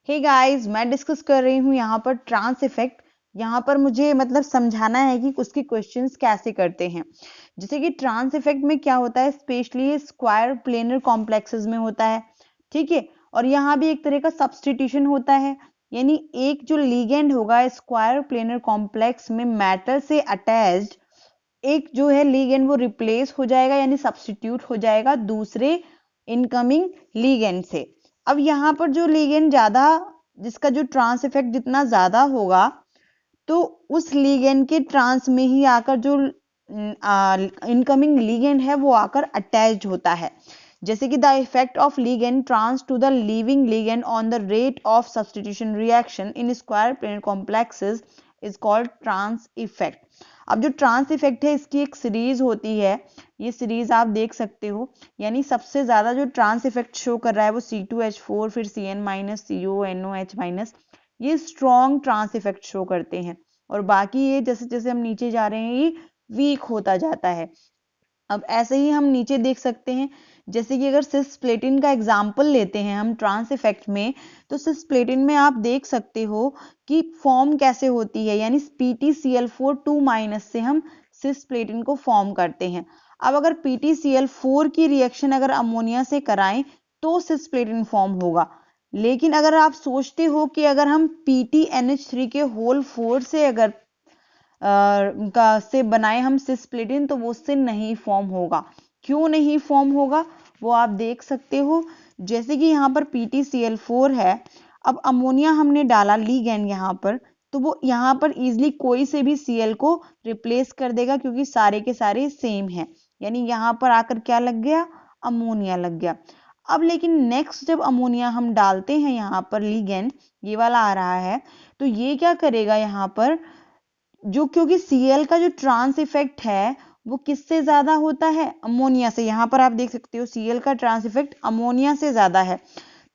Hey guys, मैं discuss कर रही हूँ यहाँ पर ट्रांस इफेक्ट। यहाँ पर मुझे मतलब समझाना है कि उसकी क्वेश्चंस कैसे करते हैं। जैसे कि ट्रांस इफेक्ट में क्या होता है, स्पेशली स्क्वायर प्लेनर कॉम्प्लेक्सेस में होता है, ठीक है। और यहाँ भी एक तरह का सब्सटीट्यूशन होता है, यानी एक जो लिगेंड होगा स्क्वायर प्लेनर कॉम्प्लेक्स में मेटल से अटैच्ड, एक जो है लिगेंड वो रिप्लेस हो जाएगा, यानी सब्सटीट्यूट हो जाएगा दूसरे इनकमिंग लिगेंड से। अब यहाँ पर जो लिगेंड ज्यादा, जिसका जो ट्रांस इफेक्ट जितना ज्यादा होगा, तो उस लिगेंड के ट्रांस में ही आकर जो इनकमिंग लिगेंड है वो आकर अटैच्ड होता है। जैसे कि the effect of ligand trans to the leaving ligand on the rate of substitution reaction in square planar complexes is called trans effect. अब जो ट्रांस इफेक्ट है इसकी एक सीरीज होती है, ये सीरीज आप देख सकते हो। यानी सबसे ज्यादा जो ट्रांस इफेक्ट शो कर रहा है वो C2H4, फिर Cn-, CONOH-, ये स्ट्रॉन्ग ट्रांस इफेक्ट शो करते हैं। और बाकी ये जैसे जैसे हम नीचे जा रहे हैं ये वीक होता जाता है। अब ऐसे ही हम नीचे देख सकते हैं, जैसे कि अगर सिस्प्लेटिन का एग्जाम्पल लेते हैं हम ट्रांस इफेक्ट में, तो सिस्प्लेटिन में आप देख सकते हो कि फॉर्म कैसे होती है, यानी PtCl4 2- से हम सिस्प्लेटिन को फॉर्म करते हैं। अब अगर PtCl4 की रिएक्शन अगर अमोनिया से कराएं तो सिस्प्लेटिन फॉर्म होगा। लेकिन अगर आप सोचते हो कि अगर हम PtNH3 के होल 4 से अगर से बनाए हम सिस्प्लेटिन, तो वो उससे नहीं फॉर्म होगा। क्यों नहीं फॉर्म होगा वो आप देख सकते हो। जैसे कि यहाँ पर PtCl4 है, अब अमोनिया हमने डाला लिगेंड यहाँ पर, तो वो यहाँ पर इजिली कोई से भी Cl को रिप्लेस कर देगा, क्योंकि सारे के सारे सेम हैं। यानी यहाँ पर आकर क्या लग गया, अमोनिया लग गया। अब लेकिन नेक्स्ट जब अमोनिया हम डालते हैं यहाँ पर लिगेंड, ये वाला आ रहा है, तो ये क्या करेगा यहाँ पर, जो क्योंकि Cl का जो ट्रांस इफेक्ट है वो किससे ज्यादा होता है, अमोनिया से। यहाँ पर आप देख सकते हो Cl का ट्रांस इफेक्ट अमोनिया से ज्यादा है,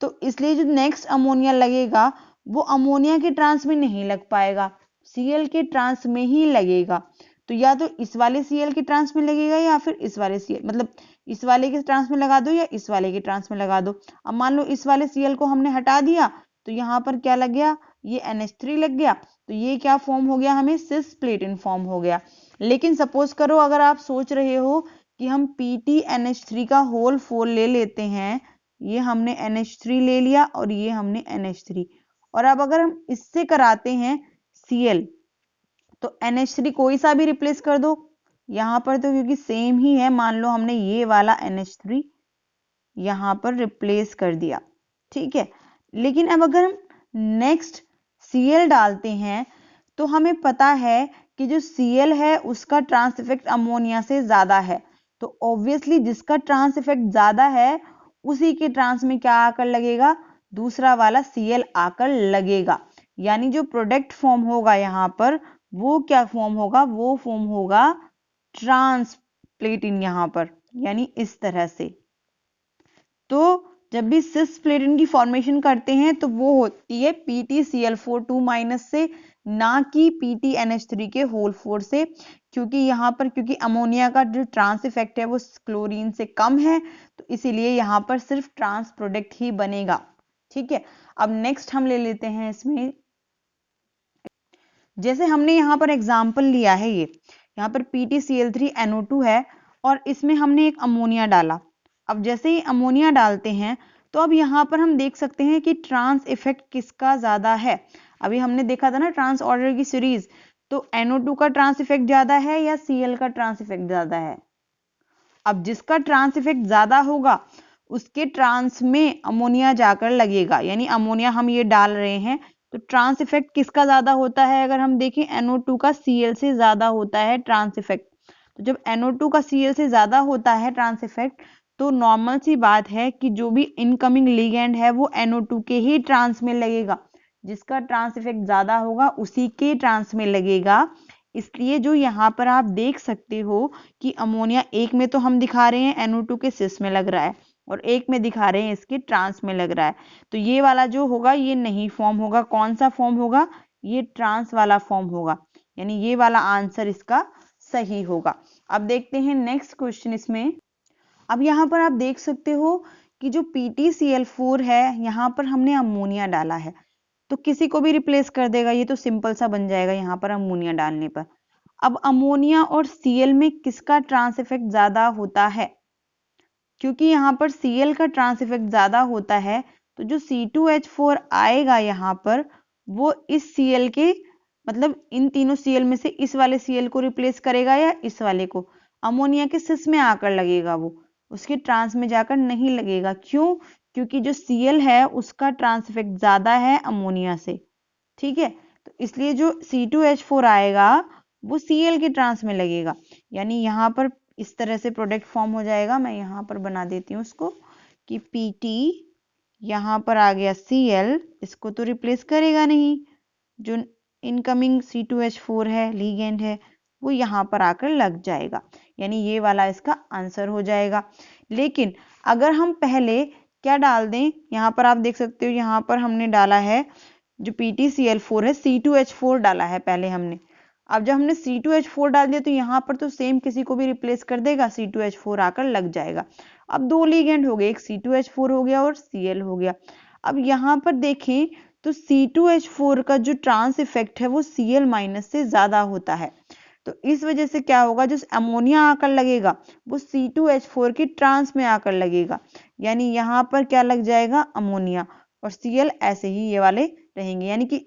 तो इसलिए जो नेक्स्ट अमोनिया लगेगा वो अमोनिया के ट्रांस में नहीं लग पाएगा, Cl के ट्रांस में ही लगेगा। तो या तो इस वाले Cl के ट्रांस में लगेगा या फिर इस वाले Cl, मतलब इस वाले के ट्रांस में लगा दो या इस वाले के ट्रांस में लगा दो। अब मान लो इस वाले Cl को हमने हटा दिया, तो यहाँ पर क्या लग गया, ये NH3 लग गया, तो ये क्या फॉर्म हो गया, हमें सिस्प्लेटिन फॉर्म हो गया। लेकिन सपोज करो अगर आप सोच रहे हो कि हम PtNH3 का होल 4 ले लेते हैं, ये हमने NH3 ले लिया और ये हमने NH3, और अब अगर हम इससे कराते हैं Cl, तो NH3 कोई सा भी रिप्लेस कर दो यहाँ पर, तो क्योंकि सेम ही है, मान लो हमने ये वाला NH3 यहाँ पर रिप्लेस कर दिया, ठीक है। लेकिन अब अगर हम नेक्स्ट Cl डालते हैं, तो हमें पता है कि जो Cl है उसका ट्रांस इफेक्ट अमोनिया से ज्यादा है, तो ऑब्वियसली जिसका ट्रांस इफेक्ट ज्यादा है उसी के ट्रांस में क्या आकर लगेगा, दूसरा वाला Cl आकर लगेगा। यानी जो प्रोडक्ट फॉर्म होगा यहाँ पर वो क्या फॉर्म होगा, वो फॉर्म होगा ट्रांसप्लेटिन यहाँ पर, यानी इस तरह से। तो जब भी सिस्प्लेटिन की फॉर्मेशन करते हैं तो वो होती है PtCl4 2- से, ना कि PtNH3 के होल 4 से, क्योंकि यहाँ पर क्योंकि अमोनिया का जो ट्रांस इफेक्ट है वो क्लोरीन से कम है, तो इसीलिए यहाँ पर सिर्फ ट्रांस प्रोडक्ट ही बनेगा, ठीक है। अब नेक्स्ट हम ले लेते हैं इसमें, जैसे हमने यहाँ पर एग्जाम्पल लिया है, ये यहाँ पर PtCl3NO2 है और इसमें हमने एक अमोनिया डाला। अब जैसे ही अमोनिया डालते हैं तो अब यहाँ पर हम देख सकते हैं कि ट्रांस इफेक्ट किसका ज्यादा है। अभी हमने देखा था ना ट्रांस ऑर्डर की सीरीज, तो NO2 का ट्रांस इफेक्ट ज्यादा है या Cl का ट्रांस इफेक्ट ज्यादा है। अब जिसका ट्रांस इफेक्ट ज्यादा होगा उसके ट्रांस में अमोनिया जाकर लगेगा, यानी अमोनिया हम ये डाल रहे हैं, तो ट्रांस इफेक्ट किसका ज्यादा होता है, अगर हम देखें NO2 का Cl से ज्यादा होता है ट्रांस इफेक्ट। तो जब NO2 का Cl से ज्यादा होता है ट्रांस इफेक्ट, तो नॉर्मल सी बात है कि जो भी इनकमिंग लिगेंड है वो NO2 के ही ट्रांस में लगेगा, जिसका ट्रांस इफेक्ट ज्यादा होगा उसी के ट्रांस में लगेगा। इसलिए जो यहाँ पर आप देख सकते हो कि अमोनिया एक में तो हम दिखा रहे हैं NO2 के सिस में लग रहा है और एक में दिखा रहे हैं इसके ट्रांस में लग रहा है, तो ये वाला जो होगा ये नहीं फॉर्म होगा। कौन सा फॉर्म होगा, ये ट्रांस वाला फॉर्म होगा, यानी ये वाला आंसर इसका सही होगा। अब देखते हैं नेक्स्ट क्वेश्चन इसमें। अब यहाँ पर आप देख सकते हो कि जो PtCl4 है यहाँ पर हमने अमोनिया डाला है तो किसी को भी रिप्लेस कर देगा, ये तो सिंपल सा बन जाएगा यहाँ पर अमोनिया डालने पर। अब अमोनिया और Cl में किसका ट्रांस इफेक्ट ज्यादा होता है? क्योंकि यहाँ पर Cl का ट्रांस इफेक्ट ज्यादा होता है तो जो C2H4 आएगा यहाँ पर वो इस Cl के मतलब इन तीनों Cl में से इस वाले Cl को रिप्लेस करेगा या इस वाले को? अमोनिया के सिस में आकर लगेगा, वो उसके ट्रांस में जाकर नहीं लगेगा। क्यों? क्योंकि जो Cl है उसका ट्रांस इफेक्ट ज्यादा है अमोनिया से, ठीक है। तो इसलिए जो C2H4 आएगा वो Cl के ट्रांस में लगेगा, यानी यहाँ पर इस तरह से प्रोडक्ट फॉर्म हो जाएगा। मैं यहाँ पर बना देती हूँ उसको कि Pt, यहाँ पर आ गया Cl, इसको तो रिप्लेस करेगा नहीं, जो इनकमिंग C2H4 है लीगेंड है वो यहाँ पर आकर लग जाएगा, यानी ये वाला इसका आंसर हो जाएगा। लेकिन अगर हम पहले क्या डाल दें, यहाँ पर आप देख सकते हो यहाँ पर हमने डाला है जो PtCl4 है C2H4 डाला है पहले हमने। अब जब हमने C2H4 डाल दिया तो यहाँ पर तो सेम किसी को भी रिप्लेस कर देगा, C2H4 आकर लग जाएगा। अब दो लिगेंड हो गए, एक C2H4 हो गया और Cl हो गया। अब यहाँ पर देखें तो C2H4 का जो ट्रांस इफेक्ट है वो Cl माइनस से ज्यादा होता है, तो इस वजह से क्या होगा, जो अमोनिया आकर लगेगा वो C2H4 के ट्रांस में आकर लगेगा, यानी यहाँ पर क्या लग जाएगा अमोनिया, और Cl ऐसे ही ये वाले रहेंगे, यानी कि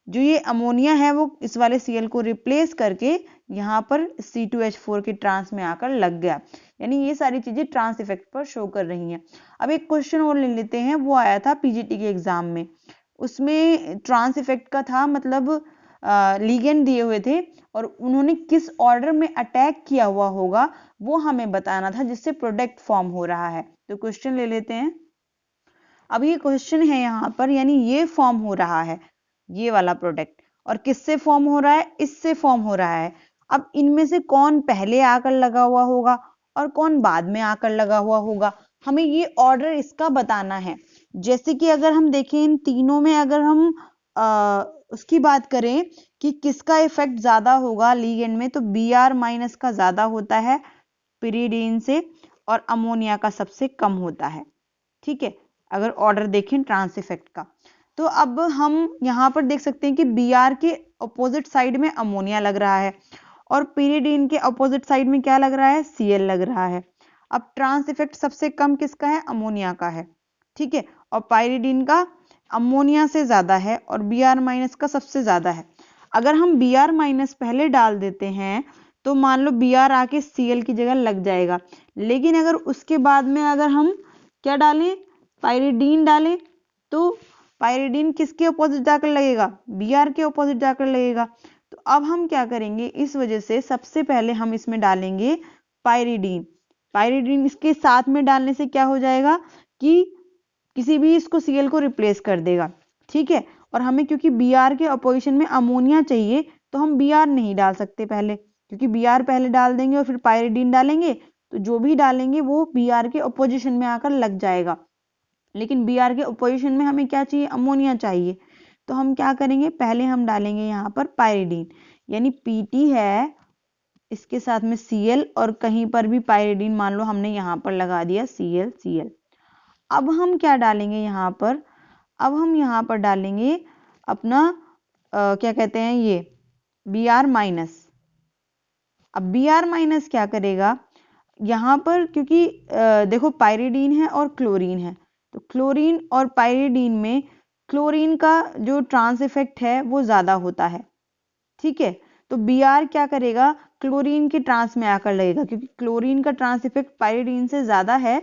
जो ये अमोनिया है वो इस वाले Cl को रिप्लेस करके यहाँ पर C2H4 के ट्रांस में आकर लग गया, यानी ये सारी चीजें ट्रांस इफेक्ट पर शो कर रही हैं। अब एक क्वेश्चन और ले लेते हैं, वो आया था पीजीटी के एग्जाम में, उसमें ट्रांस इफेक्ट का था, मतलब लिगेंड दिए हुए थे और उन्होंने किस ऑर्डर में अटैक किया हुआ होगा वो हमें बताना था जिससे प्रोडक्ट फॉर्म हो रहा है। तो क्वेश्चन ले लेते हैं। अब ये क्वेश्चन है यहाँ पर, यानी ये फॉर्म हो रहा है ये वाला प्रोडक्ट, और किससे फॉर्म हो रहा है, इससे फॉर्म हो रहा है। अब इनमें से कौन पहले आकर लगा हुआ होगा और कौन बाद में आकर लगा हुआ होगा, हमें ये ऑर्डर इसका बताना है। जैसे कि अगर हम देखें इन तीनों में अगर हम उसकी बात करें कि किसका इफेक्ट ज्यादा होगा लीगेंड में, तो Br माइनस का ज्यादा होता है पिरिडीन से और अमोनिया का सबसे कम होता है, ठीक है। अगर ऑर्डर देखें ट्रांस इफेक्ट का, तो अब हम यहाँ पर देख सकते हैं कि Br के अपोजिट साइड में अमोनिया लग रहा है और पिरिडीन के अपोजिट साइड में क्या लग रहा है, Cl लग रहा है। अब ट्रांस इफेक्ट सबसे कम किसका है, अमोनिया का है, ठीक है, और पाइरिडीन का अमोनिया से ज्यादा है और Br माइनस का सबसे ज्यादा है। अगर हम Br माइनस पहले डाल देते हैं तो मान लो Br आके Cl की जगह लग जाएगा, लेकिन अगर उसके बाद में अगर हम क्या डालें, पाइरिडीन डालें, तो पाइरिडीन किसके अपोजिट जाकर लगेगा, Br के अपोजिट जाकर लगेगा। तो अब हम क्या करेंगे, इस वजह से सबसे पहले हम इसमें डालेंगे पाइरिडीन। पाइरिडीन इसके साथ में डालने से क्या हो जाएगा कि किसी भी इसको Cl को रिप्लेस कर देगा, ठीक है। और हमें क्योंकि Br के अपोजिशन में अमोनिया चाहिए तो हम Br नहीं डाल सकते पहले, क्योंकि Br पहले डाल देंगे और फिर पाइरिडीन डालेंगे तो जो भी डालेंगे वो Br के अपोजिशन में आकर लग जाएगा, लेकिन Br के अपोजिशन में हमें क्या चाहिए, अमोनिया चाहिए। तो हम क्या करेंगे, पहले हम डालेंगे यहाँ पर पाइरिडीन, यानी Pt है इसके साथ में Cl और कहीं पर भी पाइरिडीन मान लो हमने यहाँ पर लगा दिया Cl। अब हम क्या डालेंगे यहाँ पर, अब हम यहाँ पर डालेंगे अपना क्या कहते हैं ये Br माइनस। अब Br माइनस क्या करेगा यहाँ पर, क्योंकि देखो पाइरिडीन है और क्लोरीन है, तो क्लोरीन और पाइरिडीन में क्लोरीन का जो ट्रांस इफेक्ट है वो ज्यादा होता है, ठीक है। तो Br क्या करेगा, क्लोरीन के ट्रांस में आकर लगेगा, क्योंकि क्लोरीन का ट्रांस इफेक्ट पाइरिडीन से ज्यादा है,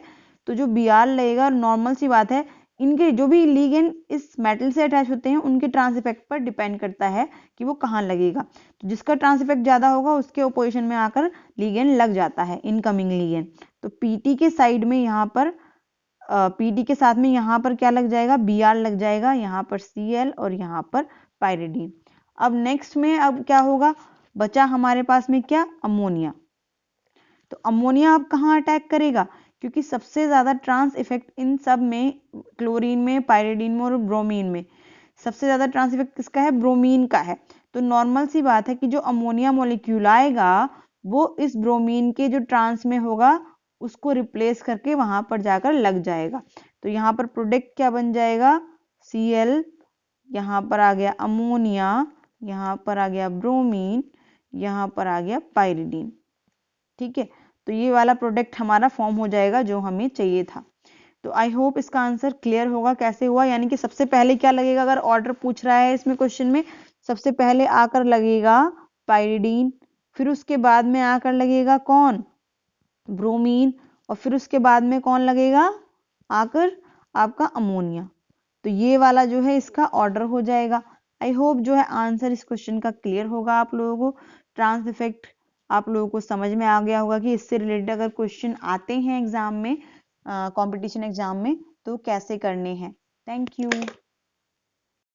तो जो Br लगेगा, नॉर्मल सी बात है, इनके जो भी लिगेंड इस मेटल से अटैच होते हैं उनके ट्रांस इफेक्ट पर डिपेंड करता है कि वो कहाँ लगेगा। तो जिसका ट्रांस इफेक्ट ज्यादा होगा उसके ओपोजिशन में आकर लिगेंड लग जाता है, इनकमिंग लिगेंड। तो Pt के साइड में यहाँ पर Pt के साथ में यहाँ पर क्या लग जाएगा, Br लग जाएगा, यहाँ पर Cl और यहाँ पर पाइरिडीन। अब नेक्स्ट में अब क्या होगा, बचा हमारे पास में क्या, अमोनिया। तो अमोनिया अब कहाँ अटैक करेगा, क्योंकि सबसे ज्यादा ट्रांस इफेक्ट इन सब में, क्लोरीन में, पाइरिडीन में और ब्रोमीन में सबसे ज्यादा ट्रांस इफेक्ट किसका है, ब्रोमीन का है। तो नॉर्मल सी बात है कि जो अमोनिया मॉलिक्यूल आएगा वो इस ब्रोमीन के जो ट्रांस में होगा उसको रिप्लेस करके वहां पर जाकर लग जाएगा। तो यहाँ पर प्रोडक्ट क्या बन जाएगा, Cl, यहाँ पर आ गया अमोनिया, यहाँ पर आ गया ब्रोमीन, यहाँ पर आ गया पाइरिडीन। ठीक है, तो ये वाला प्रोडक्ट हमारा फॉर्म हो जाएगा जो हमें चाहिए था। तो आई होप इसका आंसर क्लियर होगा कैसे हुआ। यानी कि सबसे पहले क्या लगेगा, अगर ऑर्डर पूछ रहा है इसमें क्वेश्चन में, सबसे पहले आकर लगेगा पाइरिडीन, फिर उसके बाद में आकर लगेगा कौन, ब्रोमीन, और फिर उसके बाद में कौन लगेगा आकर, आपका अमोनिया। तो ये वाला जो है इसका ऑर्डर हो जाएगा। आई होप जो है आंसर इस क्वेश्चन का क्लियर होगा आप लोगों को। ट्रांस इफेक्ट आप लोगों को समझ में आ गया होगा कि इससे रिलेटेड अगर क्वेश्चन आते हैं एग्जाम में, कंपटीशन एग्जाम में, तो कैसे करने हैं। Thank you.